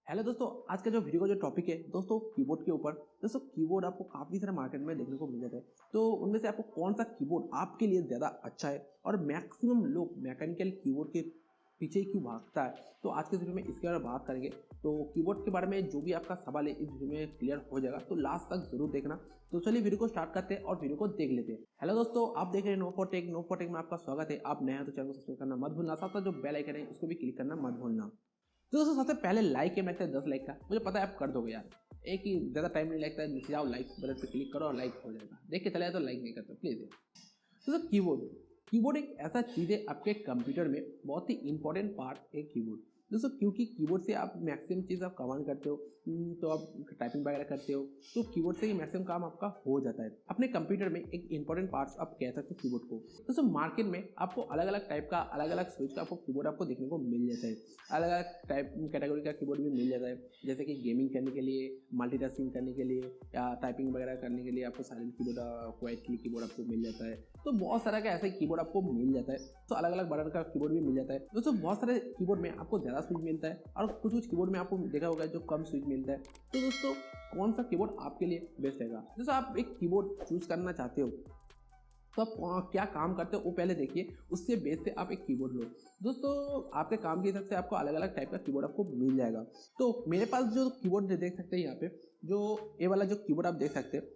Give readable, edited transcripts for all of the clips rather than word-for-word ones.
Hello दोस्तों, आज का जो वीडियो का जो टॉपिक है दोस्तों कीबोर्ड के ऊपर। दोस्तों कीबोर्ड आपको काफ़ी सारे मार्केट में देखने को मिल जाता है, तो उनमें से आपको कौन सा कीबोर्ड आपके लिए ज़्यादा अच्छा है और मैक्सिमम लोग मैकेनिकल कीबोर्ड के पीछे क्यों भागता है, तो आज के वीडियो में इसके बारे में बात करेंगे। तो कीबोर्ड के बारे में जो भी आपका सवाल है इस वीडियो में क्लियर हो जाएगा, तो लास्ट तक जरूर देखना। तो चलिए वीडियो को स्टार्ट करते हैं और वीडियो को देख लेते हैं। हेलो दोस्तों, आप देख रहे हैं नो4टेक में आपका स्वागत है। आप नए हैं तो चैनल को सब्सक्राइब करना मत भूलना, साथ जो बेल आइकन है उसको भी क्लिक करना मत भूलना। तो दोस्तों सबसे पहले लाइक है, मैं 10 लाइक का, मुझे पता है आप कर दोगे यार, एक ही ज़्यादा टाइम नहीं लगता है। नीचे जाओ, लाइक बटन पे क्लिक करो और लाइक हो जाएगा। देख के चले जाए तो लाइक नहीं करते प्लीज़ यार। तो दोस्तों कीबोर्ड एक ऐसा चीज़ है आपके कंप्यूटर में, बहुत ही इंपॉर्टेंट पार्ट है कीबोर्ड दोस्तों, क्योंकि कीबोर्ड से आप मैक्सिमम चीज़ आप कमांड करते हो, तो आप टाइपिंग वगैरह करते हो, तो कीबोर्ड से ही मैक्सिमम काम आपका हो जाता है। अपने कंप्यूटर में एक इंपॉर्टेंट पार्ट्स आप कह सकते हो कीबोर्ड को। दोस्तों मार्केट में आपको अलग अलग टाइप का, अलग अलग स्विच का आपको कीबोर्ड आपको देखने को मिल जाता है। अलग अलग टाइप कैटेगरी का कीबोर्ड भी मिल जाता है, जैसे कि गेमिंग करने के लिए, मल्टीटास्किंग करने के लिए, या टाइपिंग वगैरह करने के लिए आपको साइलेंट कीबोर्ड, क्वाइट कीबोर्ड आपको मिल जाता है। तो बहुत सारा का ऐसा कीबोर्ड आपको मिल जाता है। तो अलग अलग बटन का कीबोर्ड भी मिल जाता है दोस्तों। बहुत सारे कीबोर्ड में आपको ज़्यादा स्विच मिलता है और कुछ कीबोर्ड में आपको देखा होगा जो कम स्विच मिलता है। तो दोस्तों कौन सा कीबोर्ड आपके लिए बेस्ट रहेगा? दोस्तों आप एक कीबोर्ड चूज करना चाहते हो तो आप क्या काम करते हो वो पहले देखिए, उससे बेस पे आप एक कीबोर्ड लो। दोस्तों आपके काम के हिसाब से आपको अलग अलग टाइप का कीबोर्ड आपको मिल जाएगा। तो मेरे पास जो कीबोर्ड देख सकते हैं यहाँ पे, जो ये वाला जो कीबोर्ड आप देख सकते हैं,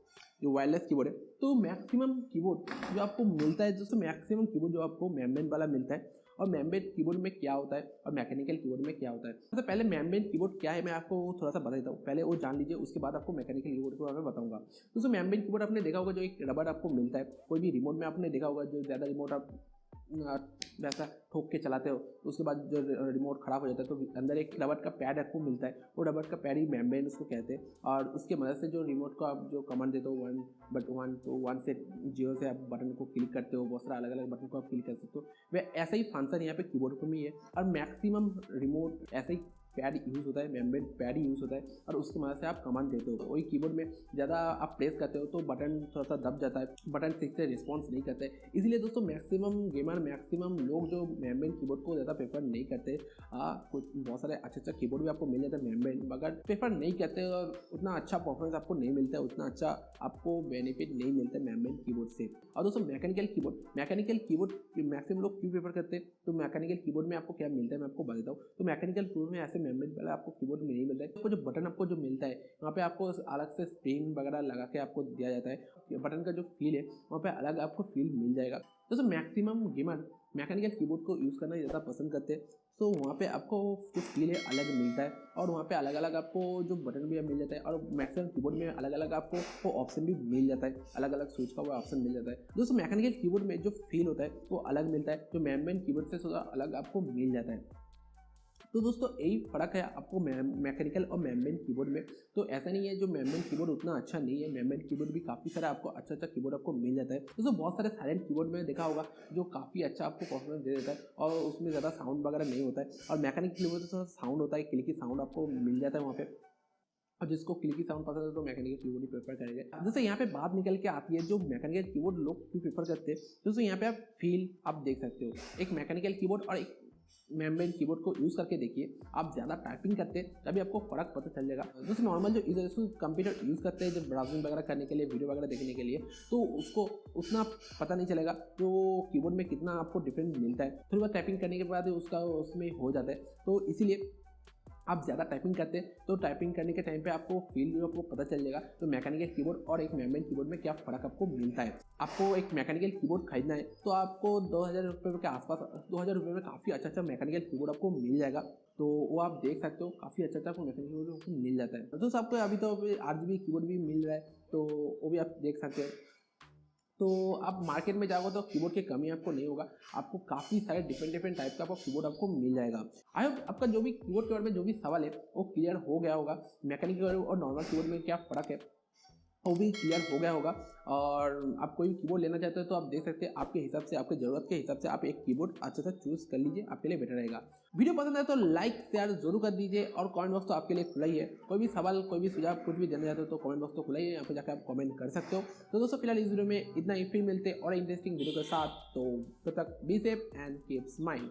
जो वायरलेस कीबोर्ड है, तो मैक्सिमम कीबोर्ड जो आपको मिलता है, दोस्तों मैक्सिमम कीबोर्ड जो आपको मेम्ब्रेन वाला मिलता है। और मेम्ब्रेन कीबोर्ड में क्या होता है और मैकेनिकल कीबोर्ड में क्या होता है, तो पहले मेम्ब्रेन कीबोर्ड क्या है मैं आपको थोड़ा सा बता देता हूँ, पहले वो जान लीजिए, उसके बाद आपको मैकेनिकल कीबोर्ड के बारे में बताऊंगा। दोस्तों मेम्ब्रेन कीबोर्ड आपने देखा होगा, जो एक रबर आपको मिलता है कोई भी रिमोट में, आपने देखा होगा जो ज़्यादा रिमोट आप वैसा ठोक के चलाते हो तो उसके बाद जो रिमोट खराब हो जाता है, तो अंदर एक रबर का पैड आपको मिलता है, वो रबर का पैड ही मेम्ब्रेन उसको कहते हैं। और उसके मदद से जो रिमोट को आप जो कमांड देते हो 1 से 0 से आप बटन को क्लिक करते हो, बहुत सारा अलग अलग बटन को आप क्लिक कर सकते हो। वह ऐसा ही फंक्शन यहाँ पे कीबोर्ड में ही है। और मैक्सिमम रिमोट ऐसा ही पैड यूज़ होता है, मेम्ब्रेन पैड यूज़ होता है, और उसकी मदद से आप कमांड देते हो। तो वही कीबोर्ड में ज़्यादा आप प्रेस करते हो तो बटन थोड़ा सा दब जाता है, बटन ठीक से रिस्पॉन्स नहीं करते। इसलिए दोस्तों मैक्सिमम गेमर, मैक्सिमम लोग जो मेम्ब्रेन कीबोर्ड को ज़्यादा प्रेफर नहीं करते। कुछ बहुत सारे अच्छा कीबोर्ड भी आपको मिल जाता है मेम्ब्रेन, मगर प्रेफर नहीं करते और उतना अच्छा परफॉर्मेंस आपको नहीं मिलता है, उतना अच्छा आपको बेनिफिट नहीं मिलता है मेम्ब्रेन कीबोर्ड से। और दोस्तों मैकेनिकल कीबोर्ड मैक्सिमम लोग क्यों प्रेफर करते हैं, तो मैकेनिकल कीबोर्ड में आपको क्या मिलता है मैं आपको बता देता हूँ। तो मैकेनिकल कीबोर्ड में ऐसे मेम्ब्रेन वाला आपको कीबोर्ड में नहीं मिलता है। आपको जो बटन आपको जो मिलता है वहाँ पे आपको अलग से स्प्रिंग वगैरह लगा के आपको दिया जाता है। बटन का जो फील है वहाँ पे अलग आपको फील मिल जाएगा। दोस्तों मैक्सिमम गेमर मैकेनिकल कीबोर्ड को यूज़ करना ज़्यादा पसंद करते हैं, तो वहाँ पे आपको जो फील है अलग मिलता है, और वहाँ पे अलग अलग आपको जो बटन भी मिल जाता है, और मैक्सिमम कीबोर्ड में अलग अलग आपको वो ऑप्शन भी मिल जाता है, अलग अलग स्विच का वो ऑप्शन मिल जाता है। दोस्तों मैकेनिकल कीबोर्ड में जो फील होता है वो अलग मिलता है, जो मेम्ब्रेन कीबोर्ड से थोड़ा अलग आपको मिल जाता है। तो दोस्तों यही फ़र्क है आपको मैकेनिकल और मेम्ब्रेन कीबोर्ड में। तो ऐसा नहीं है जो मेम्ब्रेन कीबोर्ड उतना अच्छा नहीं है, मेम्ब्रेन कीबोर्ड भी काफ़ी सारा आपको अच्छा कीबोर्ड आपको मिल जाता है। दोस्तों बहुत सारे साइलेंट कीबोर्ड में देखा होगा जो काफ़ी अच्छा आपको परफॉर्मेंस दे देता है और उसमें ज़्यादा साउंड वगैरह नहीं होता है। और मैकेनिकल कीबोर्ड में थोड़ा साउंड होता है, क्लिकी साउंड आपको मिल जाता है वहाँ पे, और जिसको क्लिकी साउंड पसंद है तो मैकेनिकल कीबोर्ड ही प्रेफर करेंगे। जैसे यहाँ पे बात निकल के आती है जो मैकेनिकल कीबोर्ड लोग क्यों प्रेफर करते हैं, दोस्तों यहाँ पे आप फील आप देख सकते हो, एक मैकेनिकल कीबोर्ड और एक मेम्ब्रेन कीबोर्ड को यूज़ करके देखिए, आप ज़्यादा टाइपिंग करते हैं तभी आपको फ़र्क पता चल जाएगा। दोस्तों नॉर्मल जो यूजर कंप्यूटर यूज़ करते हैं, जब ब्राउजिंग वगैरह करने के लिए, वीडियो वगैरह देखने के लिए, तो उसको उतना पता नहीं चलेगा जो कीबोर्ड में कितना आपको डिफरेंस मिलता है। थोड़ी बहुत टाइपिंग करने के बाद उसका उसमें हो जाता है। तो इसीलिए आप ज़्यादा टाइपिंग करते हैं तो टाइपिंग करने के टाइम पे आपको फील जो आपको पता चल जाएगा तो मैकेनिकल कीबोर्ड और एक मेम्ब्रेन कीबोर्ड में क्या फ़र्क आपको मिलता है। आपको एक मैकेनिकल कीबोर्ड खरीदना है तो आपको 2000 रुपये के आसपास, 2000 रुपये में काफ़ी अच्छा मैकेनिकल कीबोर्ड आपको मिल जाएगा। तो वो आप देख सकते हो, काफ़ी अच्छा आपको मैकेनिकल कीबोर्ड आपको मिल जाता है। दोस्तों आपको अभी तो RGB कीबोर्ड भी मिल रहा है, तो वो भी आप देख सकते हो। तो आप मार्केट में जाओगे तो कीबोर्ड की कमी आपको नहीं होगा, आपको काफ़ी सारे डिफरेंट टाइप का आपको कीबोर्ड आपको मिल जाएगा। आई होप आपका जो भी कीबोर्ड के बारे में जो भी सवाल है वो क्लियर हो गया होगा। मैकेनिकल और नॉर्मल कीबोर्ड में क्या फ़र्क है वो भी क्लियर हो गया होगा। और आप कोई भी कीबोर्ड लेना चाहते हो तो आप देख सकते हैं, आपके हिसाब से, आपके ज़रूरत के हिसाब से आप एक कीबोर्ड अच्छा सा चूज़ कर लीजिए, आपके लिए बेटर रहेगा। वीडियो पसंद आए तो लाइक शेयर जरूर कर दीजिए, और कमेंट बॉक्स तो आपके लिए खुला ही है। कोई भी सवाल, कोई भी सुझाव, कुछ भी देना चाहते हो तो कमेंट बॉक्स तो खुला ही है, यहाँ पे जाकर आप कमेंट कर सकते हो। तो दोस्तों फिलहाल इस वीडियो में इतना ही, फिर मिलते और इंटरेस्टिंग वीडियो के साथ। तो तब तक be safe and keep smile.